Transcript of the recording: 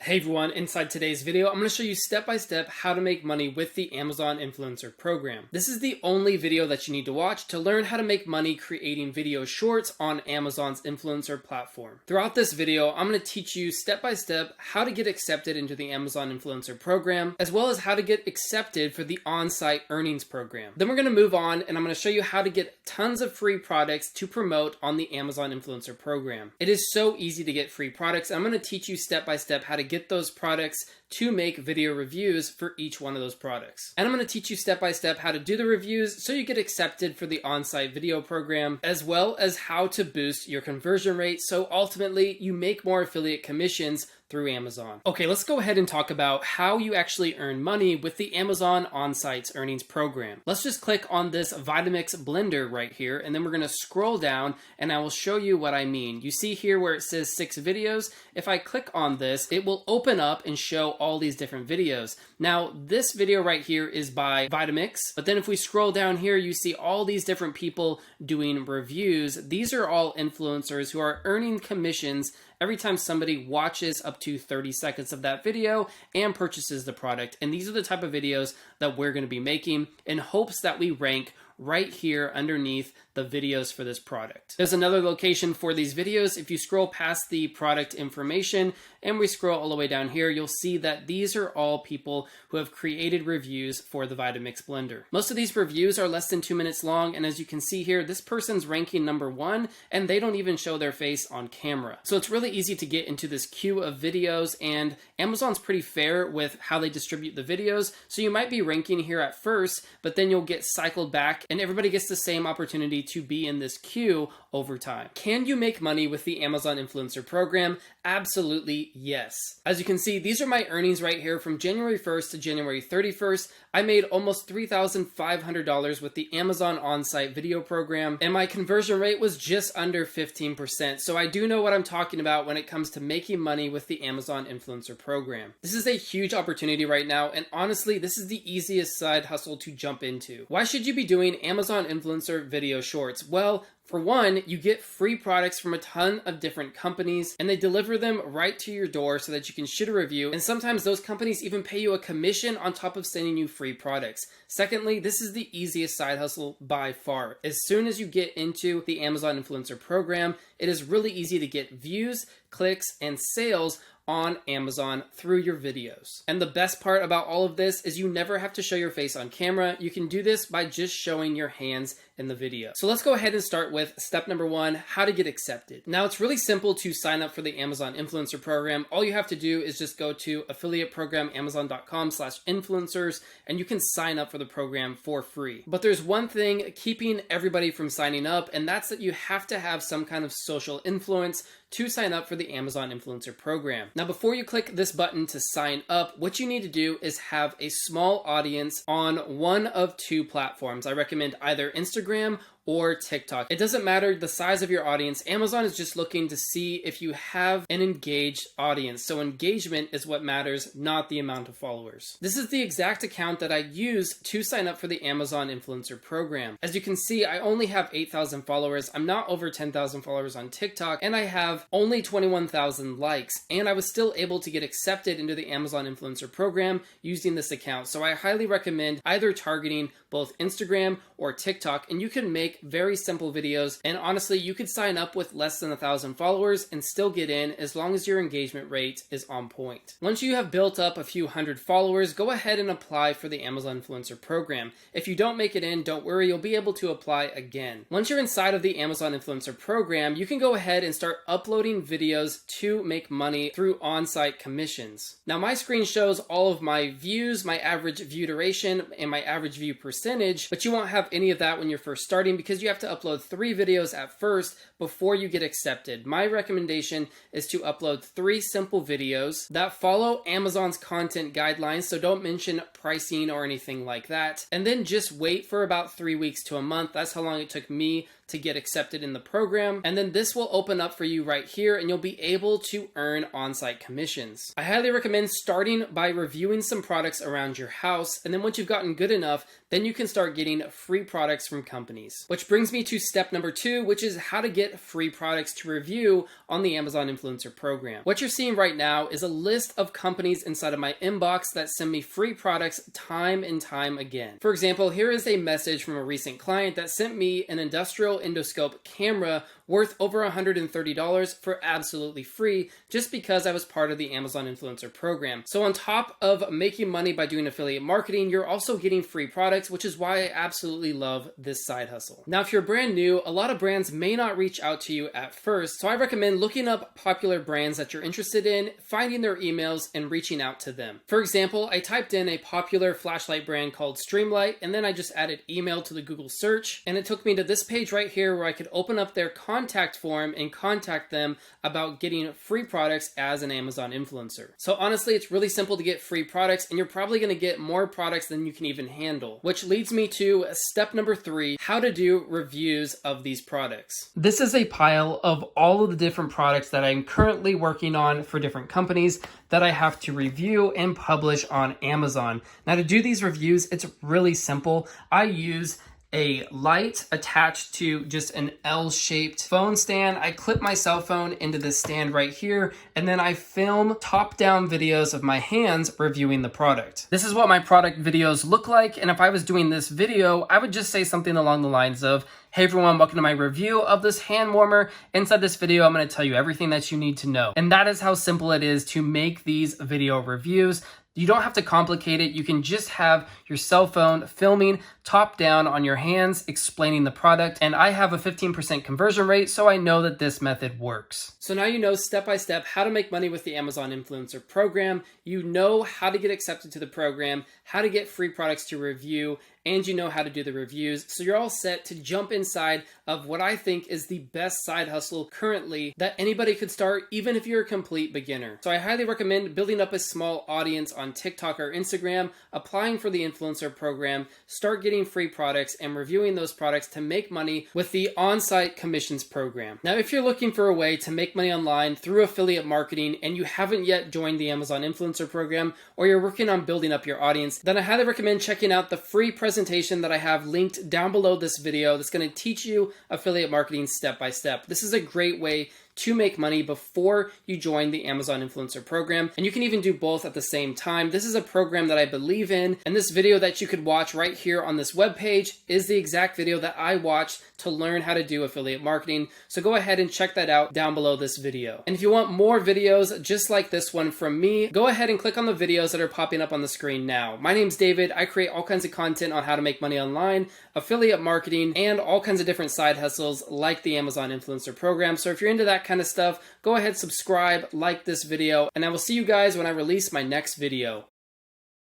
Hey everyone, inside today's video, I'm going to show you step by step how to make money with the Amazon Influencer Program. This is the only video that you need to watch to learn how to make money creating video shorts on Amazon's influencer platform. Throughout this video, I'm going to teach you step by step how to get accepted into the Amazon Influencer Program, as well as how to get accepted for the on-site earnings program. Then we're going to move on and I'm going to show you how to get tons of free products to promote on the Amazon Influencer Program. It is so easy to get free products. I'm going to teach you step by step how to get those products to make video reviews for each one of those products. And I'm going to teach you step by step how to do the reviews so you get accepted for the on-site video program, as well as how to boost your conversion rate so ultimately you make more affiliate commissions through Amazon. Okay, let's go ahead and talk about how you actually earn money with the Amazon On-Site Earnings Program. Let's just click on this Vitamix blender right here, and then we're gonna scroll down and I will show you what I mean. You see here where it says 6 videos? If I click on this, it will open up and show all these different videos. Now, this video right here is by Vitamix, but then if we scroll down here, you see all these different people doing reviews. These are all influencers who are earning commissions every time somebody watches up to 30 seconds of that video and purchases the product. And these are the type of videos that we're going to be making in hopes that we rank right here underneath the videos for this product. There's another location for these videos. If you scroll past the product information and we scroll all the way down here, you'll see that these are all people who have created reviews for the Vitamix blender. Most of these reviews are less than 2 minutes long, and as you can see here, this person's ranking #1 and they don't even show their face on camera. So it's really easy to get into this queue of videos, and Amazon's pretty fair with how they distribute the videos. So you might be ranking here at first, but then you'll get cycled back and everybody gets the same opportunity to be in this queue over time. Can you make money with the Amazon Influencer Program? Absolutely yes. As you can see, these are my earnings right here from January 1st to January 31st. I made almost $3,500 with the Amazon on-site video program, and my conversion rate was just under 15%. So I do know what I'm talking about when it comes to making money with the Amazon Influencer Program. This is a huge opportunity right now, and honestly, this is the easiest side hustle to jump into. Why should you be doing Amazon Influencer video shorts? Well, for one, you get free products from a ton of different companies and they deliver them right to your door so that you can shoot a review, and sometimes those companies even pay you a commission on top of sending you free products. Secondly, this is the easiest side hustle by far. As soon as you get into the Amazon Influencer Program, it is really easy to get views, clicks, and sales on Amazon through your videos. And the best part about all of this is you never have to show your face on camera. You can do this by just showing your hands in the video. So let's go ahead and start with step #1, how to get accepted. Now it's really simple to sign up for the Amazon Influencer Program. All you have to do is just go to affiliateprogramanamazon.com/influencers and you can sign up for the program for free. But there's one thing keeping everybody from signing up, and that's that you have to have some kind of social influence to sign up for the Amazon Influencer Program. Now, before you click this button to sign up, what you need to do is have a small audience on one of 2 platforms. I recommend either Instagram or TikTok. It doesn't matter the size of your audience. Amazon is just looking to see if you have an engaged audience. So engagement is what matters, not the amount of followers. This is the exact account that I use to sign up for the Amazon Influencer Program. As you can see, I only have 8,000 followers. I'm not over 10,000 followers on TikTok, and I have only 21,000 likes, and I was still able to get accepted into the Amazon Influencer Program using this account. So I highly recommend either targeting both Instagram or TikTok, and you can make very simple videos, and honestly, you could sign up with less than 1,000 followers and still get in as long as your engagement rate is on point. Once you have built up a few hundred followers, go ahead and apply for the Amazon Influencer Program. If you don't make it in, don't worry, you'll be able to apply again. Once you're inside of the Amazon Influencer Program, you can go ahead and start uploading videos to make money through on-site commissions. Now, my screen shows all of my views, my average view duration, and my average view percentage, but you won't have any of that when you're first starting because you have to upload 3 videos at first before you get accepted. My recommendation is to upload 3 simple videos that follow Amazon's content guidelines, so don't mention pricing or anything like that, and then just wait for about 3 weeks to a month. That's how long it took me to get accepted in the program, and then this will open up for you right here and you'll be able to earn on-site commissions. I highly recommend starting by reviewing some products around your house, and then once you've gotten good enough, then you can start getting free products from companies. Which brings me to step number 2, which is how to get free products to review on the Amazon Influencer Program. What you're seeing right now is a list of companies inside of my inbox that send me free products time and time again. For example, here is a message from a recent client that sent me an industrial endoscope camera worth over $130 for absolutely free, just because I was part of the Amazon Influencer Program. So on top of making money by doing affiliate marketing, you're also getting free products, which is why I absolutely love this side hustle. Now, if you're brand new, a lot of brands may not reach out to you at first, so I recommend looking up popular brands that you're interested in, finding their emails, and reaching out to them. For example, I typed in a popular flashlight brand called 𝗕𝗢𝗢𝗢𝗦, and then I just added email to the Google search, and it took me to this page right here where I could open up their contact form and contact them about getting free products as an Amazon influencer. So honestly, it's really simple to get free products, and you're probably going to get more products than you can even handle, which leads me to step number 3, how to do reviews of these products. This is a pile of all of the different products that I'm currently working on for different companies that I have to review and publish on Amazon. Now, to do these reviews, it's really simple. I use a light attached to just an L-shaped phone stand. I clip my cell phone into this stand right here, and then I film top-down videos of my hands reviewing the product. This is what my product videos look like, and if I was doing this video, I would just say something along the lines of, "Hey everyone, welcome to my review of this hand warmer. Inside this video, I'm going to tell you everything that you need to know." And that is how simple it is to make these video reviews. You don't have to complicate it. You can just have your cell phone filming top down on your hands, explaining the product. And I have a 15% conversion rate, so I know that this method works. So now you know step by step how to make money with the Amazon Influencer Program. You know how to get accepted to the program, how to get free products to review, and you know how to do the reviews. So you're all set to jump inside of what I think is the best side hustle currently that anybody could start, even if you're a complete beginner. So I highly recommend building up a small audience on TikTok or Instagram, applying for the influencer program, start getting free products and reviewing those products to make money with the on-site commissions program. Now, if you're looking for a way to make money online through affiliate marketing and you haven't yet joined the Amazon Influencer Program, or you're working on building up your audience, then I highly recommend checking out the free presentation that I have linked down below this video that's going to teach you affiliate marketing step by step. This is a great way to make money before you join the Amazon Influencer Program, and you can even do both at the same time. This is a program that I believe in, and this video that you could watch right here on this webpage is the exact video that I watched to learn how to do affiliate marketing. So go ahead and check that out down below this video. And if you want more videos just like this one from me, go ahead and click on the videos that are popping up on the screen now. My name's David. I create all kinds of content on how to make money online, affiliate marketing, and all kinds of different side hustles like the Amazon Influencer Program. So if you're into that kind of stuff, go ahead, subscribe, like this video, and I will see you guys when I release my next video.